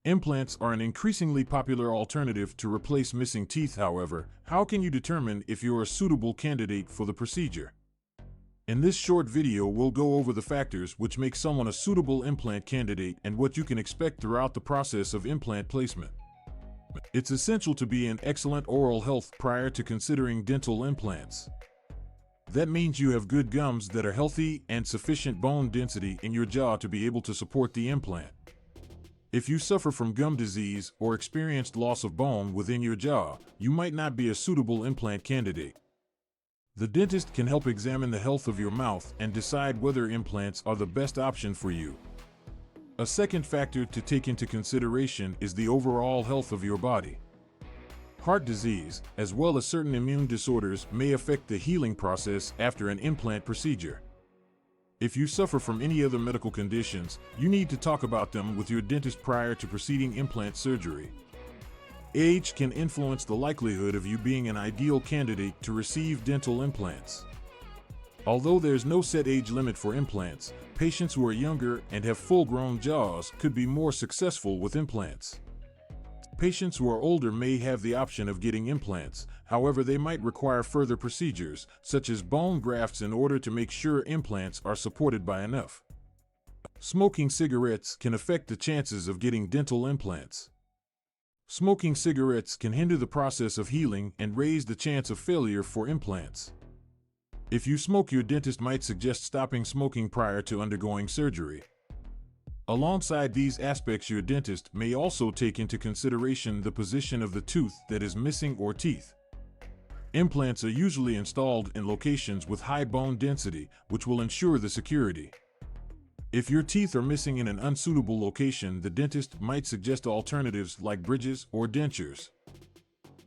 Implants are an increasingly popular alternative to replace missing teeth. However, how can you determine if you're a suitable candidate for the procedure? In this short video, we'll go over the factors which make someone a suitable implant candidate and what you can expect throughout the process of implant placement. It's essential to be in excellent oral health prior to considering dental implants. That means you have good gums that are healthy and sufficient bone density in your jaw to be able to support the implant. If you suffer from gum disease or experienced loss of bone within your jaw, you might not be a suitable implant candidate. The dentist can help examine the health of your mouth and decide whether implants are the best option for you. A second factor to take into consideration is the overall health of your body. Heart disease, as well as certain immune disorders, may affect the healing process after an implant procedure. If you suffer from any other medical conditions, you need to talk about them with your dentist prior to proceeding implant surgery. Age can influence the likelihood of you being an ideal candidate to receive dental implants. Although there's no set age limit for implants, patients who are younger and have full-grown jaws could be more successful with implants. Patients who are older may have the option of getting implants, however they might require further procedures, such as bone grafts, in order to make sure implants are supported by enough. Smoking cigarettes can affect the chances of getting dental implants. Smoking cigarettes can hinder the process of healing and raise the chance of failure for implants. If you smoke, your dentist might suggest stopping smoking prior to undergoing surgery. Alongside these aspects, your dentist may also take into consideration the position of the tooth that is missing or teeth. Implants are usually installed in locations with high bone density, which will ensure the security. If your teeth are missing in an unsuitable location, the dentist might suggest alternatives like bridges or dentures.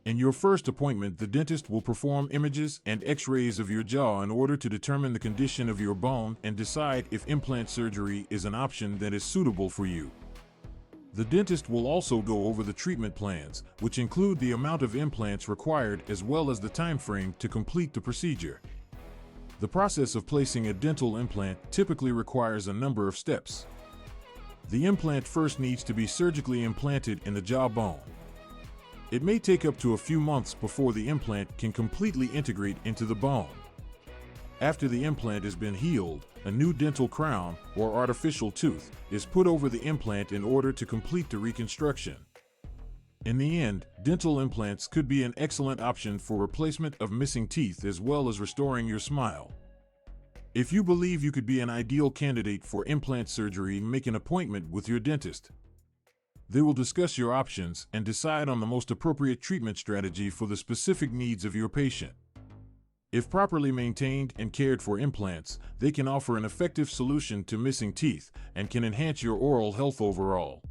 In your first appointment, the dentist will perform images and x-rays of your jaw in order to determine the condition of your bone and decide if implant surgery is an option that is suitable for you. The dentist will also go over the treatment plans, which include the amount of implants required as well as the time frame to complete the procedure. The process of placing a dental implant typically requires a number of steps. The implant first needs to be surgically implanted in the jawbone. It may take up to a few months before the implant can completely integrate into the bone. After the implant has been healed, a new dental crown or artificial tooth is put over the implant in order to complete the reconstruction. In the end, dental implants could be an excellent option for replacement of missing teeth as well as restoring your smile. If you believe you could be an ideal candidate for implant surgery, make an appointment with your dentist. They will discuss your options and decide on the most appropriate treatment strategy for the specific needs of your patient. If properly maintained and cared for, implants, they can offer an effective solution to missing teeth and can enhance your oral health overall.